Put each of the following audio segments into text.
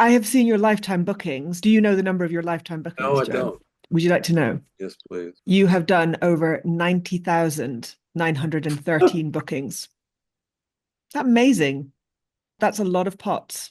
I have seen your lifetime bookings. Do you know the number of your lifetime No, bookings, I Joe? don't. Would you like to know? Yes, please. You have done over 90,913 bookings. Is that amazing? That's a lot of pots.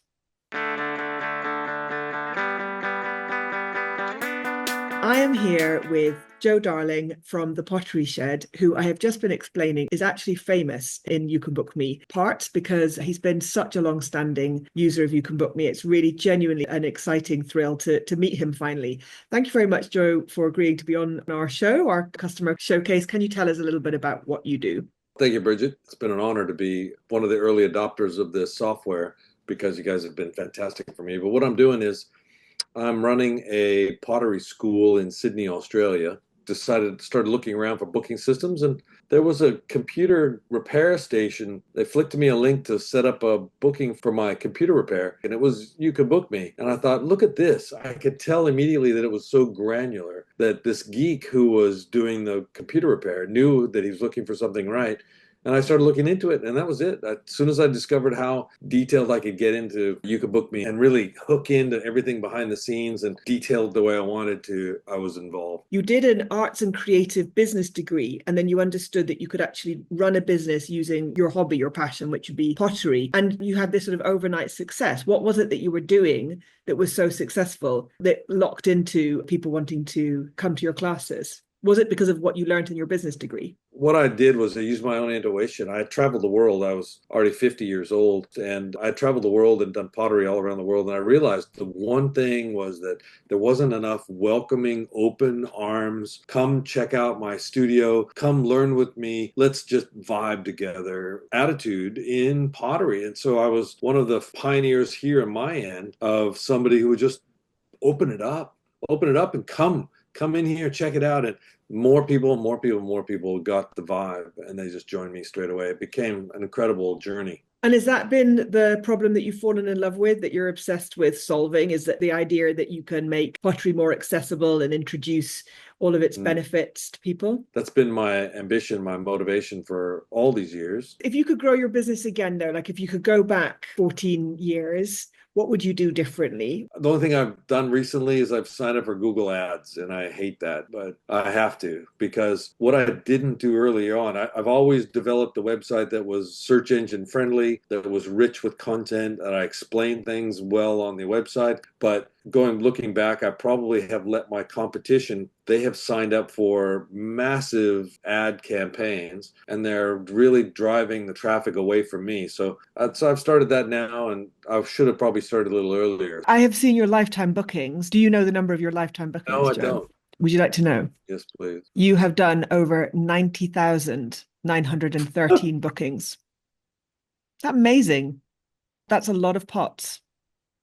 I am here with Joe Darling from the Pottery Shed, who I have just been explaining is actually famous in You Can Book Me parts because he's been such a long-standing user of You Can Book Me. It's really genuinely an exciting thrill to meet him finally. Thank you very much, Joe, for agreeing to be on our show, our customer showcase. Can you tell us a little bit about what you do? Thank you, Bridget. It's been an honor to be one of the early adopters of this software because you guys have been fantastic for me. But what I'm doing is I'm running a pottery school in Sydney, Australia. Started looking around for booking systems, and there was a computer repair station. They flicked me a link to set up a booking for my computer repair, and it was You Can Book Me. And I thought, look at this. I could tell immediately that it was so granular that this geek who was doing the computer repair knew that he was looking for something right. And I started looking into it, and that was it. As soon as I discovered how detailed I could get into You Could Book Me and really hook into everything behind the scenes and detailed the way I wanted to, I was involved. You did an arts and creative business degree, and then you understood that you could actually run a business using your hobby, your passion, which would be pottery. And you had this sort of overnight success. What was it that you were doing that was so successful that locked into people wanting to come to your classes? Was it because of what you learned in your business degree? What I did was I used my own intuition. I traveled the world. I was already 50 years old, and I traveled the world and done pottery all around the world. And I realized the one thing was that there wasn't enough welcoming, open arms. Come check out my studio. Come learn with me. Let's just vibe together attitude in pottery. And so I was one of the pioneers here on my end of somebody who would just open it up, and come in here, check it out. And more people got the vibe, and they just joined me straight away. It became an incredible journey. And has that been the problem that you've fallen in love with, that you're obsessed with solving? Is that the idea that you can make pottery more accessible and introduce all of its Mm. benefits to people? That's been my ambition, my motivation for all these years. If you could grow your business again, though, like if you could go back 14 years, what would you do differently? The only thing I've done recently is I've signed up for Google Ads, and I hate that, but I have to because what I didn't do early on, I've always developed a website that was search engine friendly, that was rich with content, and I explained things well on the website. But looking back, I probably have let my competition, they have signed up for massive ad campaigns, and they're really driving the traffic away from me. So I've started that now, and I should have probably started a little earlier. I have seen your lifetime bookings. Do you know the number of your lifetime No, bookings, I Joe? don't. Would you like to know? Yes, please. You have done over 90,913 bookings. Is that amazing? That's a lot of pots.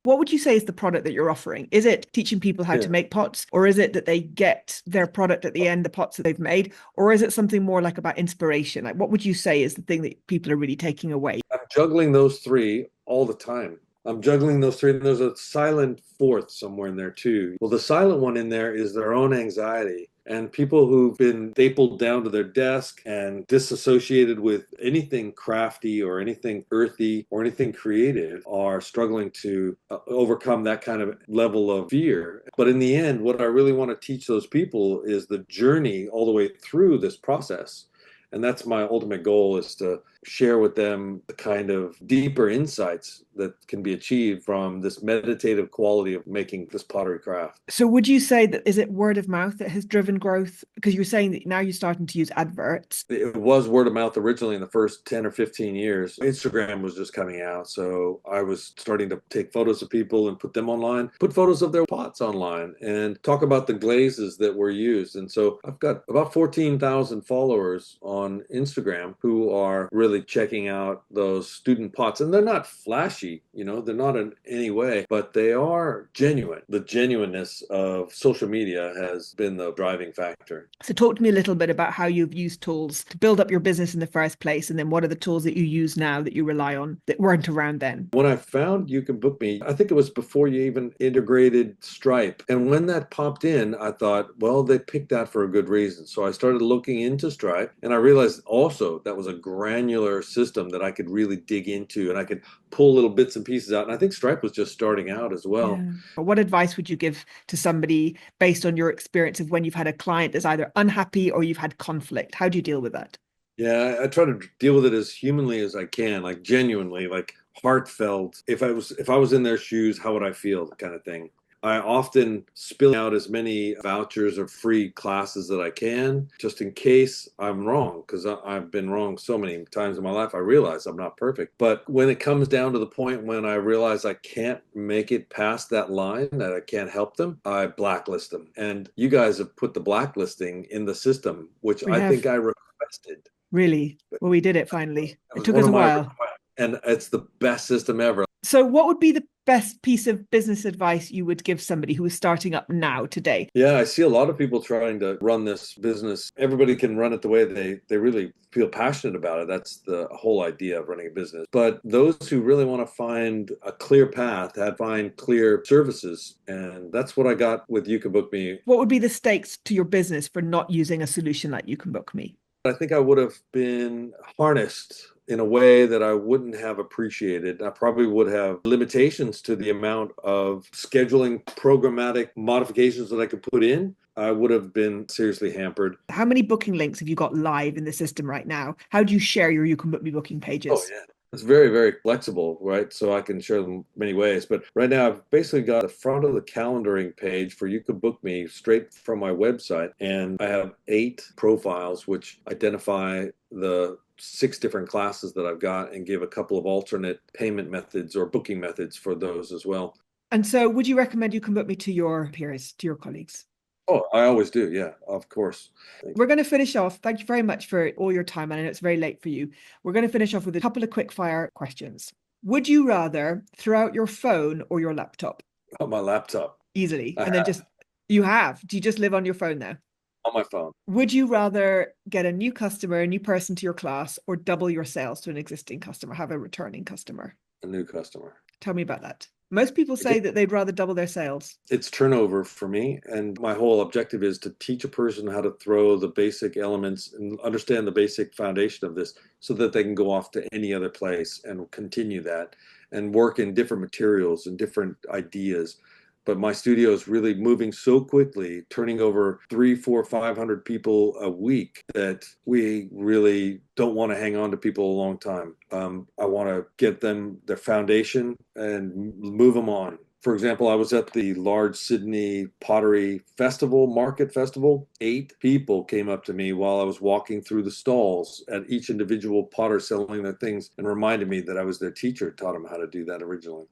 What would you say is the product that you're offering? Is it teaching people how to Yeah. make pots, or is it that they get their product at the end, the pots that they've made, or is it something more like about inspiration? Like, what would you say is the thing that people are really taking away? I'm juggling those three all the time. I'm juggling those three, and there's a silent fourth somewhere in there too. Well, the silent one in there is their own anxiety. And people who've been stapled down to their desk and disassociated with anything crafty or anything earthy or anything creative are struggling to overcome that kind of level of fear. But in the end, what I really want to teach those people is the journey all the way through this process. And that's my ultimate goal, is to share with them the kind of deeper insights that can be achieved from this meditative quality of making this pottery craft. So would you say that is it word of mouth that has driven growth? Because you're saying that now you're starting to use adverts. It was word of mouth originally in the first 10 or 15 years. Instagram was just coming out. So I was starting to take photos of people and put them online, put photos of their pots online, and talk about the glazes that were used. And so I've got about 14,000 followers on Instagram who are really checking out those student pots. And they're not flashy, they're not in any way, but they are genuine. The genuineness of social media has been the driving factor. So talk to me a little bit about how you've used tools to build up your business in the first place, and then what are the tools that you use now that you rely on that weren't around then? When I found You Can Book Me, I think it was before you even integrated Stripe. And when that popped in, I thought, well, they picked that for a good reason. So I started looking into Stripe, and I realized also that was a granular granular system that I could really dig into and I could pull little bits and pieces out. And I think Stripe was just starting out as well. Yeah. But what advice would you give to somebody based on your experience of when you've had a client that's either unhappy or you've had conflict? How do you deal with that? Yeah, I try to deal with it as humanly as I can, like genuinely, like heartfelt. If I was in their shoes, how would I feel? Kind of thing. I often spill out as many vouchers or free classes that I can, just in case I'm wrong, because I've been wrong so many times in my life. I realize I'm not perfect. But when it comes down to the point when I realize I can't make it past that line, that I can't help them, I blacklist them. And you guys have put the blacklisting in the system, which We I have think I requested. really, well, we did it finally. That It was took one us a of my while. requests, and it's the best system ever. So, what would be the best piece of business advice you would give somebody who is starting up now today? Yeah, I see a lot of people trying to run this business. Everybody can run it the way they really feel passionate about it. That's the whole idea of running a business. But those who really want to find a clear path, find clear services, and that's what I got with YouCanBookMe. What would be the stakes to your business for not using a solution like YouCanBookMe? I think I would have been harnessed in a way that I wouldn't have appreciated. I probably would have limitations to the amount of scheduling programmatic modifications that I could put in. I would have been seriously hampered. How many booking links have you got live in the system right now? How do you share your YouCanBookMe booking pages? Oh, yeah. It's very, very flexible, right? So I can share them many ways. But right now, I've basically got the front of the calendaring page for You Can Book Me straight from my website. And I have 8 profiles which identify the 6 different classes that I've got and give a couple of alternate payment methods or booking methods for those as well. And so, would you recommend You Can Book Me to your peers, to your colleagues? Oh, I always do. Yeah, of course. We're going to finish off. Thank you very much for all your time. I know it's very late for you. We're going to finish off with a couple of quickfire questions. Would you rather throw out your phone or your laptop? On my laptop. Easily. I And then have. you have. Do you just live on your phone now? On my phone. Would you rather get a new customer, a new person to your class, or double your sales to an existing customer, have a returning customer? A new customer. Tell me about that. Most people say that they'd rather double their sales. It's turnover for me. And my whole objective is to teach a person how to throw the basic elements and understand the basic foundation of this so that they can go off to any other place and continue that and work in different materials and different ideas. But my studio is really moving so quickly, turning over 300, 400, 500 people a week that we really don't want to hang on to people a long time. I want to get them their foundation and move them on. For example, I was at the large Sydney Pottery Market Festival. 8 people came up to me while I was walking through the stalls at each individual potter selling their things and reminded me that I was their teacher, taught them how to do that originally.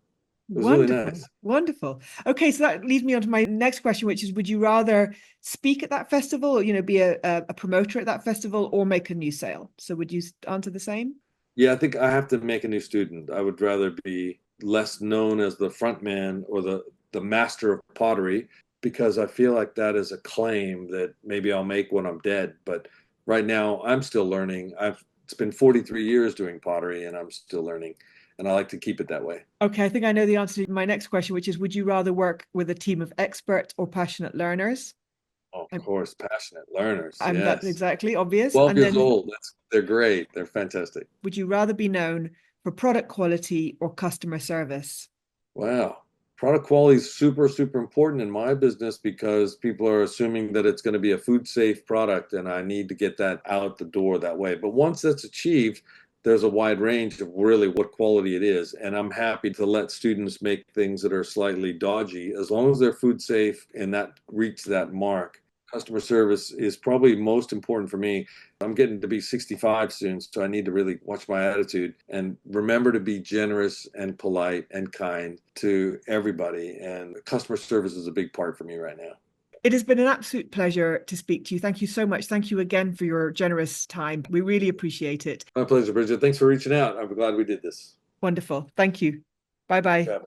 It was Wonderful. really nice. Wonderful. Okay, so that leads me on to my next question, which is, would you rather speak at that festival or, be a promoter at that festival or make a new sale? So would you answer the same? Yeah, I think I have to make a new student. I would rather be less known as the front man or the master of pottery because I feel like that is a claim that maybe I'll make when I'm dead. But right now, I'm still learning. It's been 43 years doing pottery and I'm still learning. And I like to keep it that way. Okay, I think I know the answer to my next question, which is, would you rather work with a team of experts or passionate learners? Oh, of course, passionate learners. Yes. That's exactly obvious. 12 And years then, old. They're great. They're fantastic. would you rather be known for product quality or customer service? Wow. Product quality is super, super important in my business because people are assuming that it's going to be a food safe product and I need to get that out the door that way. But once that's achieved, there's a wide range of really what quality it is. And I'm happy to let students make things that are slightly dodgy as long as they're food safe and that reach that mark. Customer service is probably most important for me. I'm getting to be 65 soon, so I need to really watch my attitude and remember to be generous and polite and kind to everybody. And customer service is a big part for me right now. It has been an absolute pleasure to speak to you. Thank you so much. Thank you again for your generous time. We really appreciate it. My pleasure, Bridget. Thanks for reaching out. I'm glad we did this. Wonderful. Thank you. Bye-bye.